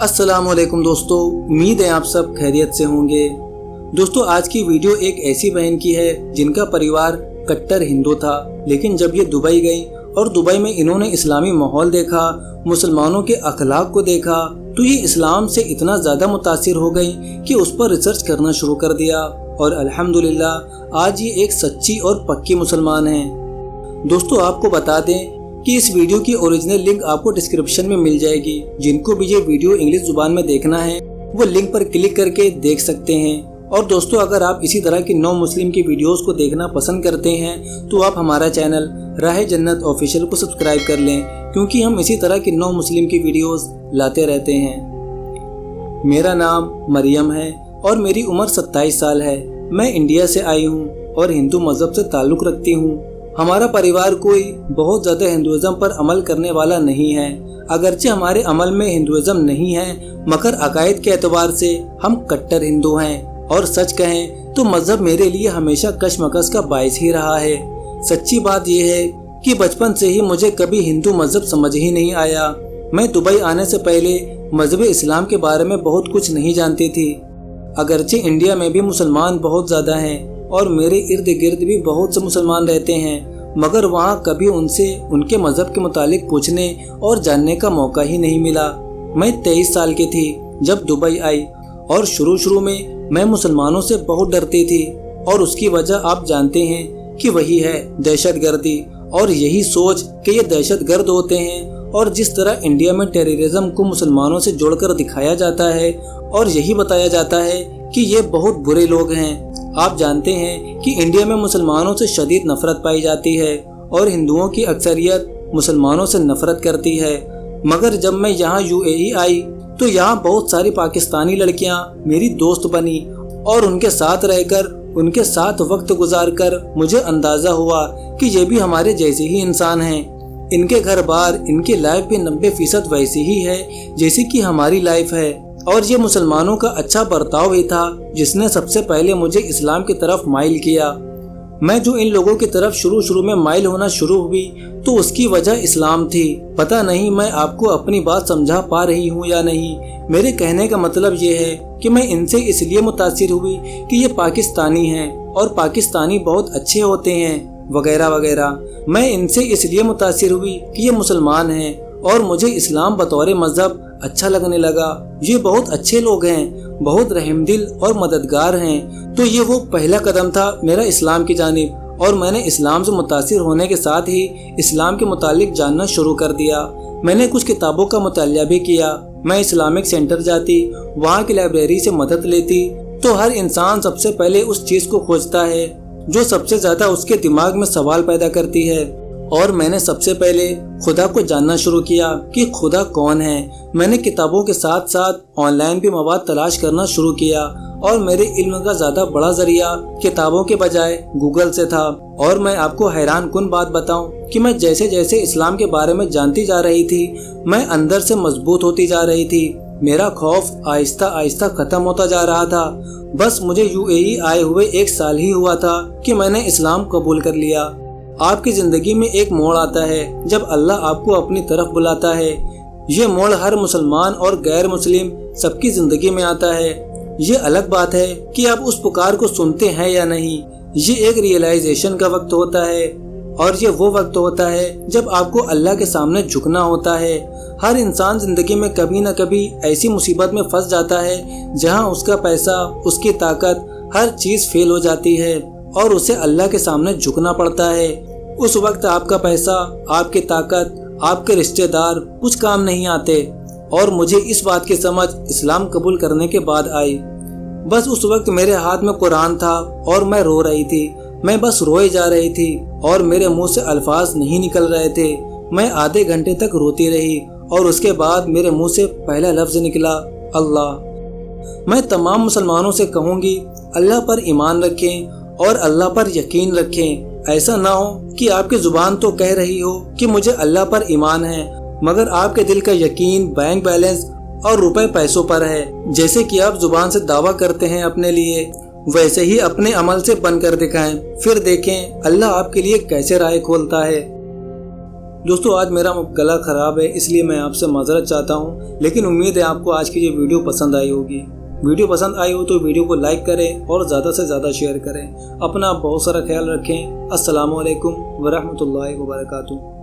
अस्सलाम वालेकुम दोस्तों, उम्मीद है आप सब खैरियत से होंगे। दोस्तों, आज की वीडियो एक ऐसी बहन की है जिनका परिवार कट्टर हिंदू था, लेकिन जब ये दुबई गई और दुबई में इन्होंने इस्लामी माहौल देखा, मुसलमानों के अखलाक को देखा, तो ये इस्लाम से इतना ज़्यादा मुतासिर हो गई कि उस पर रिसर्च करना शुरू कर दिया और अल्हम्दुलिल्लाह आज ये एक सच्ची और पक्की मुसलमान हैं। दोस्तों, आपको बता दें कि इस वीडियो की ओरिजिनल लिंक आपको डिस्क्रिप्शन में मिल जाएगी। जिनको भी ये वीडियो इंग्लिश जुबान में देखना है वो लिंक पर क्लिक करके देख सकते हैं। और दोस्तों, अगर आप इसी तरह की नौ मुस्लिम की वीडियोस को देखना पसंद करते हैं तो आप हमारा चैनल राह जन्नत ऑफिशियल को सब्सक्राइब कर लें, क्योंकि हम इसी तरह की नौ मुस्लिम की वीडियोस लाते रहते हैं। मेरा नाम मरियम है और मेरी उम्र 27 साल है। मैं इंडिया से आई हूँ और हिंदू मज़हब से ताल्लुक़ रखती हूँ। हमारा परिवार कोई बहुत ज़्यादा हिंदुइज़्म पर अमल करने वाला नहीं है। अगरचे हमारे अमल में हिंदुइज़्म नहीं है, मगर अकायद के एतबार से हम कट्टर हिंदू हैं। और सच कहें तो मज़हब मेरे लिए हमेशा कशमकश का बायस ही रहा है। सच्ची बात यह है कि बचपन से ही मुझे कभी हिंदू मज़हब समझ ही नहीं आया। मैं दुबई आने से पहले मज़हब इस्लाम के बारे में बहुत कुछ नहीं जानती थी। अगरचे इंडिया में भी मुसलमान बहुत ज़्यादा हैं और मेरे इर्द गिर्द भी बहुत से मुसलमान रहते हैं, मगर वहाँ कभी उनसे उनके मज़हब के मुतालिक पूछने और जानने का मौका ही नहीं मिला। मैं 23 साल की थी जब दुबई आई और शुरू में मैं मुसलमानों से बहुत डरती थी, और उसकी वजह आप जानते हैं कि वही है दहशतगर्दी। और यही सोच कि ये दहशतगर्द होते हैं, और जिस तरह इंडिया में टेररिज्म को मुसलमानों से जोड़कर दिखाया जाता है और यही बताया जाता है कि ये बहुत बुरे लोग हैं। आप जानते हैं कि इंडिया में मुसलमानों से शदीद नफरत पाई जाती है और हिंदुओं की अक्सरियत मुसलमानों से नफरत करती है। मगर जब मैं यहाँ यूएई आई तो यहाँ बहुत सारी पाकिस्तानी लड़कियाँ मेरी दोस्त बनी, और उनके साथ रहकर उनके साथ वक्त गुजारकर मुझे अंदाज़ा हुआ कि ये भी हमारे जैसे ही इंसान हैं। इनके घर बार, इनकी लाइफ भी 90% वैसी ही है जैसी कि हमारी लाइफ है। और ये मुसलमानों का अच्छा बर्ताव ही था जिसने सबसे पहले मुझे इस्लाम की तरफ माइल किया। मैं जो इन लोगों की तरफ शुरू में माइल होना शुरू हुई तो उसकी वजह इस्लाम थी। पता नहीं मैं आपको अपनी बात समझा पा रही हूँ या नहीं। मेरे कहने का मतलब ये है कि मैं इनसे इसलिए मुतासिर हुई कि ये पाकिस्तानी हैं और पाकिस्तानी बहुत अच्छे होते हैं वगैरह वगैरह। मैं इनसे इसलिए मुतासिर हुई कि ये मुसलमान हैं और मुझे इस्लाम बतौर मज़हब अच्छा लगने लगा। ये बहुत अच्छे लोग हैं, बहुत रहमदिल और मददगार हैं। तो ये वो पहला कदम था मेरा इस्लाम की जानिब, और मैंने इस्लाम से मुतासिर होने के साथ ही इस्लाम के मुतालिक जानना शुरू कर दिया। मैंने कुछ किताबों का मुतालिया भी किया। मैं इस्लामिक सेंटर जाती, वहाँ की लाइब्रेरी से मदद लेती। तो हर इंसान सबसे पहले उस चीज़ को खोजता है जो सबसे ज़्यादा उसके दिमाग में सवाल पैदा करती है। और मैंने सबसे पहले खुदा को जानना शुरू किया कि खुदा कौन है। मैंने किताबों के साथ साथ ऑनलाइन भी मवाद तलाश करना शुरू किया, और मेरे इल्म का ज़्यादा बड़ा जरिया किताबों के बजाय गूगल से था। और मैं आपको हैरान कुन बात बताऊं कि मैं जैसे जैसे इस्लाम के बारे में जानती जा रही थी, मैं अंदर से मजबूत होती जा रही थी। मेरा खौफ आहिस्ता आहिस्ता ख़त्म होता जा रहा था। बस मुझे यूएई आए हुए 1 साल ही हुआ था कि मैंने इस्लाम कबूल कर लिया। आपकी ज़िंदगी में एक मोड़ आता है जब अल्लाह आपको अपनी तरफ बुलाता है। ये मोड़ हर मुसलमान और गैर मुस्लिम सबकी ज़िंदगी में आता है। ये अलग बात है कि आप उस पुकार को सुनते हैं या नहीं। ये एक रियलाइजेशन का वक्त होता है, और ये वो वक्त होता है जब आपको अल्लाह के सामने झुकना होता है। हर इंसान ज़िंदगी में कभी न कभी ऐसी मुसीबत में फंस जाता है जहाँ उसका पैसा, उसकी ताकत, हर चीज़ फेल हो जाती है और उसे अल्लाह के सामने झुकना पड़ता है। उस वक्त आपका पैसा, आपकी ताकत, आपके रिश्तेदार कुछ काम नहीं आते। और मुझे इस बात की समझ इस्लाम कबूल करने के बाद आई। बस उस वक्त मेरे हाथ में कुरान था और मैं रो रही थी। मैं बस रोए जा रही थी और मेरे मुंह से अल्फाज नहीं निकल रहे थे। मैं आधे घंटे तक रोती रही और उसके बाद मेरे मुंह से पहला लफ्ज़ निकला, अल्लाह। मैं तमाम मुसलमानों से कहूँगी, अल्लाह पर ईमान रखें और अल्लाह पर यकीन रखें। ऐसा ना हो कि आपकी जुबान तो कह रही हो कि मुझे अल्लाह पर ईमान है, मगर आपके दिल का यकीन बैंक बैलेंस और रुपए पैसों पर है। जैसे कि आप जुबान से दावा करते हैं अपने लिए, वैसे ही अपने अमल से बनकर दिखाएं, फिर देखें अल्लाह आपके लिए कैसे राह खोलता है। दोस्तों आज मेरा गला ख़राब है, इसलिए मैं आपसे माजरत चाहता हूँ, लेकिन उम्मीद है आपको आज की ये वीडियो पसंद आई होगी। वीडियो पसंद आई हो तो वीडियो को लाइक करें और ज़्यादा से ज़्यादा शेयर करें। अपना बहुत सारा ख्याल रखें। अस्सलामु अलैकुम वरहमतुल्लाहि वबरकातुहू।